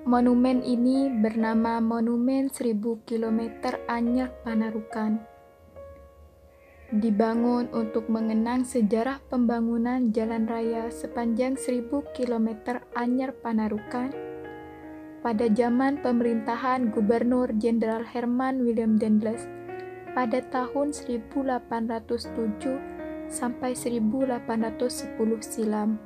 Monumen ini bernama Monumen 1000 km Anyar Panarukan. Dibangun untuk mengenang sejarah pembangunan jalan raya sepanjang 1000 km Anyar Panarukan pada zaman pemerintahan Gubernur Jenderal Herman Willem Dendels pada tahun 1807 sampai 1810 silam.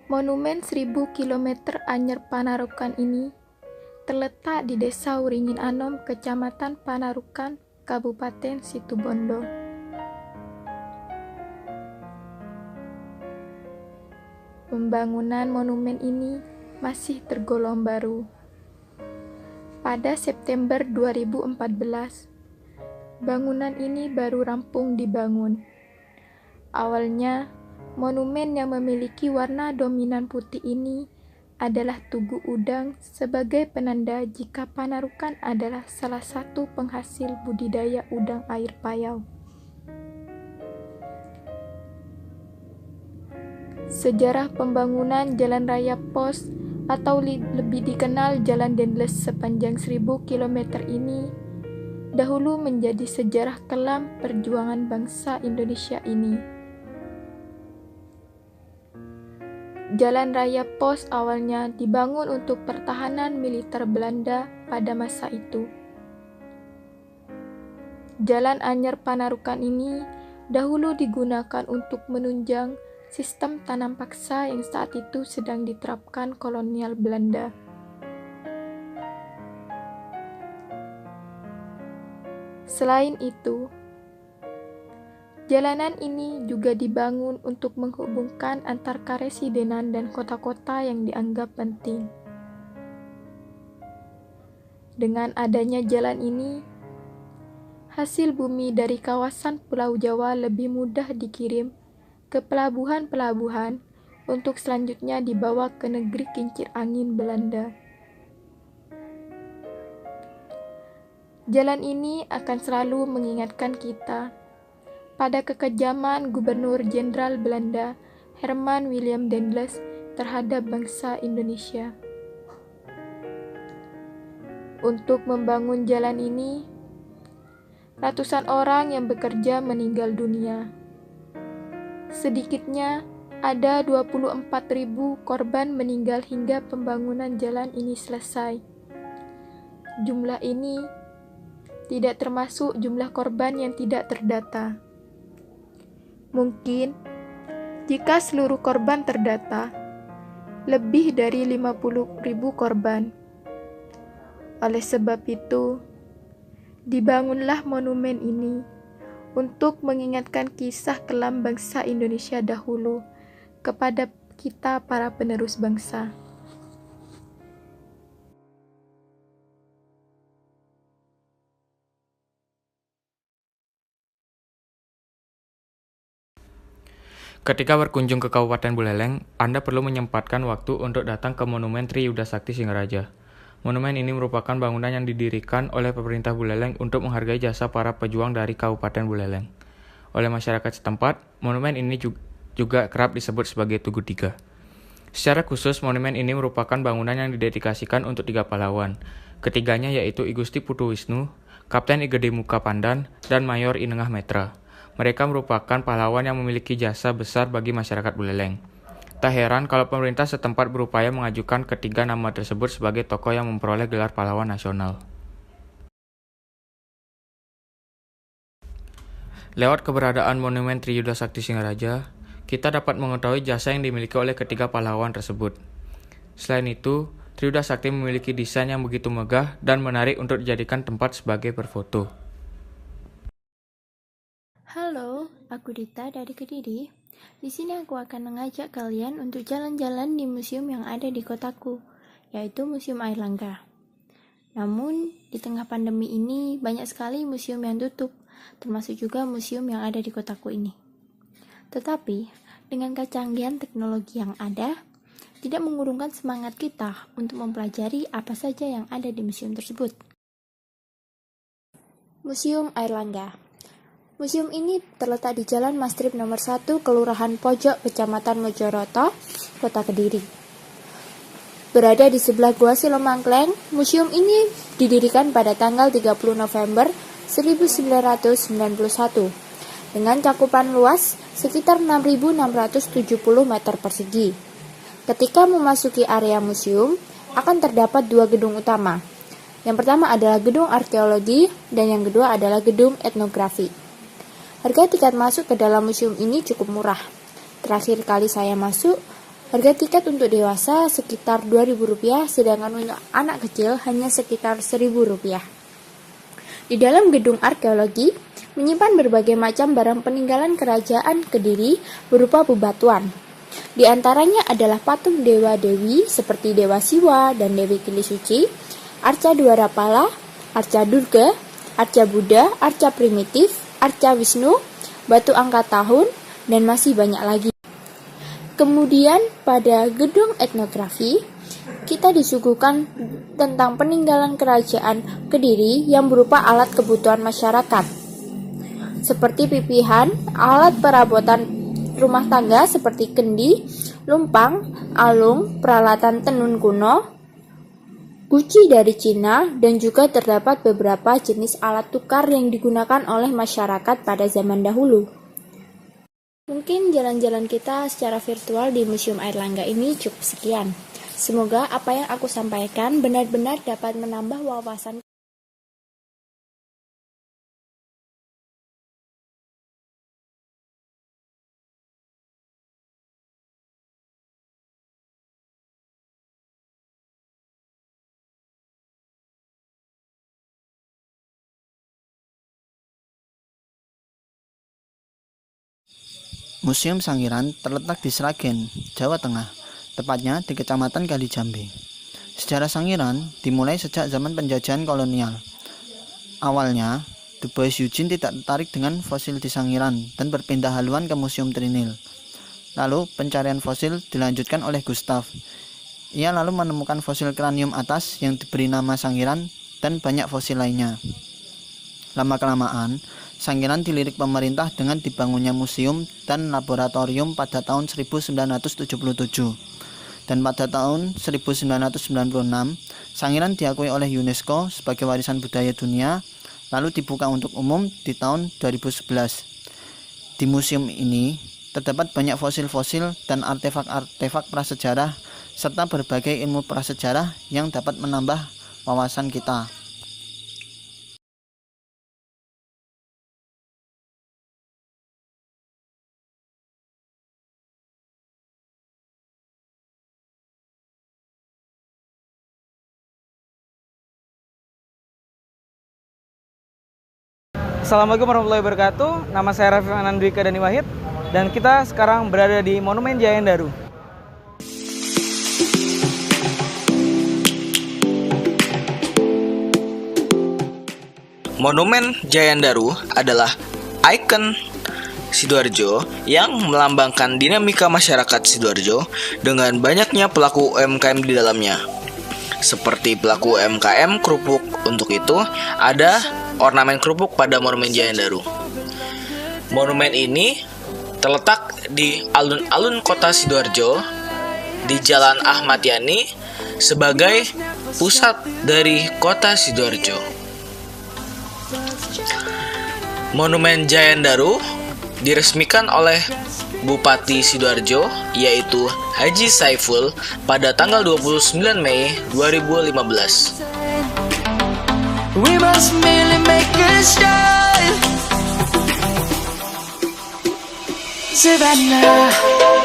Monumen 1000 km Anyar Panarukan ini terletak di Desa Wringin Anom, Kecamatan Panarukan, Kabupaten Situbondo. Pembangunan monumen ini masih tergolong baru. Pada September 2014, bangunan ini baru rampung dibangun. Awalnya, monumen yang memiliki warna dominan putih ini adalah tugu udang sebagai penanda jika Panarukan adalah salah satu penghasil budidaya udang air payau. Sejarah pembangunan Jalan Raya Pos atau lebih dikenal Jalan Dendles sepanjang 1000 km ini dahulu menjadi sejarah kelam perjuangan bangsa Indonesia ini. Jalan Raya Pos awalnya dibangun untuk pertahanan militer Belanda pada masa itu. Jalan Anyar Panarukan ini dahulu digunakan untuk menunjang sistem tanam paksa yang saat itu sedang diterapkan kolonial Belanda. Selain itu, jalanan ini juga dibangun untuk menghubungkan antar karesidenan dan kota-kota yang dianggap penting. Dengan adanya jalan ini, hasil bumi dari kawasan Pulau Jawa lebih mudah dikirim ke pelabuhan-pelabuhan untuk selanjutnya dibawa ke negeri kincir angin Belanda. Jalan ini akan selalu mengingatkan kita pada kekejaman Gubernur Jenderal Belanda Herman Willem Dendels terhadap bangsa Indonesia. Untuk membangun jalan ini, ratusan orang yang bekerja meninggal dunia. Sedikitnya ada 24.000 korban meninggal hingga pembangunan jalan ini selesai. Jumlah ini tidak termasuk jumlah korban yang tidak terdata. Mungkin jika seluruh korban terdata, lebih dari 50.000 korban. Oleh sebab itu, dibangunlah monumen ini untuk mengingatkan kisah kelam bangsa Indonesia dahulu kepada kita para penerus bangsa. Ketika berkunjung ke Kabupaten Buleleng, Anda perlu menyempatkan waktu untuk datang ke Monumen Tri Yuda Sakti Singaraja. Monumen ini merupakan bangunan yang didirikan oleh pemerintah Buleleng untuk menghargai jasa para pejuang dari Kabupaten Buleleng. Oleh masyarakat setempat, monumen ini juga kerap disebut sebagai Tugu Tiga. Secara khusus, monumen ini merupakan bangunan yang didedikasikan untuk 3 pahlawan. Ketiganya yaitu I Gusti Putu Wisnu, Kapten I Gede Muka Pandan, dan Mayor I Nengah Metra. Mereka merupakan pahlawan yang memiliki jasa besar bagi masyarakat Buleleng. Tak heran kalau pemerintah setempat berupaya mengajukan ketiga nama tersebut sebagai tokoh yang memperoleh gelar pahlawan nasional. Lewat keberadaan Monumen Tri Yuda Sakti Singaraja, kita dapat mengetahui jasa yang dimiliki oleh ketiga pahlawan tersebut. Selain itu, Tri Yuda Sakti memiliki desain yang begitu megah dan menarik untuk dijadikan tempat sebagai berfoto. Halo, aku Dita dari Kediri. Di sini aku akan mengajak kalian untuk jalan-jalan di museum yang ada di kotaku, yaitu Museum Airlangga. Namun, di tengah pandemi ini banyak sekali museum yang tutup, termasuk juga museum yang ada di kotaku ini. Tetapi, dengan kecanggihan teknologi yang ada, tidak mengurungkan semangat kita untuk mempelajari apa saja yang ada di museum tersebut. Museum Airlangga. Museum ini terletak di Jalan Mastrip nomor 1, Kelurahan Pojok, Kecamatan Mojoroto, Kota Kediri. berada di sebelah Gua Silomangkleng. Museum ini didirikan pada tanggal 30 November 1991 dengan cakupan luas sekitar 6.670 meter persegi. Ketika memasuki area museum, akan terdapat dua gedung utama. Yang pertama adalah gedung arkeologi dan yang kedua adalah gedung etnografi. Harga tiket masuk ke dalam museum ini cukup murah. Terakhir kali saya masuk, harga tiket untuk dewasa sekitar Rp2.000, sedangkan untuk anak kecil hanya sekitar Rp1.000. Di dalam gedung arkeologi, menyimpan berbagai macam barang peninggalan kerajaan Kediri berupa bebatuan. Di antaranya adalah patung dewa-dewi seperti Dewa Siwa dan Dewi Kili Suci, arca Dwarapala, arca Durga, arca Buddha, arca primitif, arca Wisnu, batu angkat tahun, dan masih banyak lagi. Kemudian pada gedung etnografi, kita disuguhkan tentang peninggalan kerajaan Kediri yang berupa alat kebutuhan masyarakat, seperti pipihan, alat perabotan rumah tangga seperti kendi, lumpang, alung, peralatan tenun kuno, guci dari Cina, dan juga terdapat beberapa jenis alat tukar yang digunakan oleh masyarakat pada zaman dahulu. Mungkin jalan-jalan kita secara virtual di Museum Airlangga ini cukup sekian. Semoga apa yang aku sampaikan benar-benar dapat menambah wawasan. Museum Sangiran terletak di Sragen, Jawa Tengah, tepatnya di Kecamatan Kalijambe. Sejarah Sangiran dimulai sejak zaman penjajahan kolonial. Awalnya, Du Bois Eugene tidak tertarik dengan fosil di Sangiran dan berpindah haluan ke Museum Trinil. Lalu, pencarian fosil dilanjutkan oleh Gustav. Ia lalu menemukan fosil kranium atas yang diberi nama Sangiran dan banyak fosil lainnya. Lama-kelamaan, Sangiran dilirik pemerintah dengan dibangunnya museum dan laboratorium pada tahun 1977. Dan pada tahun 1996, Sangiran diakui oleh UNESCO sebagai warisan budaya dunia, lalu dibuka untuk umum di tahun 2011. Di museum ini terdapat banyak fosil-fosil dan artefak-artefak prasejarah serta berbagai ilmu prasejarah yang dapat menambah wawasan kita. Assalamualaikum warahmatullahi wabarakatuh. Nama saya Raffi Anandwika Dani Wahid dan kita sekarang berada di Monumen Jayan Daru. Monumen Jayan Daru adalah ikon Sidoarjo yang melambangkan dinamika masyarakat Sidoarjo dengan banyaknya pelaku UMKM di dalamnya. Seperti pelaku UMKM kerupuk, untuk itu ada ornamen kerupuk pada Monumen Jayan Daru. Monumen ini terletak di alun-alun kota Sidoarjo di Jalan Ahmad Yani sebagai pusat dari kota Sidoarjo. Monumen Jayan Daru diresmikan oleh Bupati Sidoarjo yaitu Haji Saiful pada tanggal 29 Mei 2015. We must merely make a start. Savannah.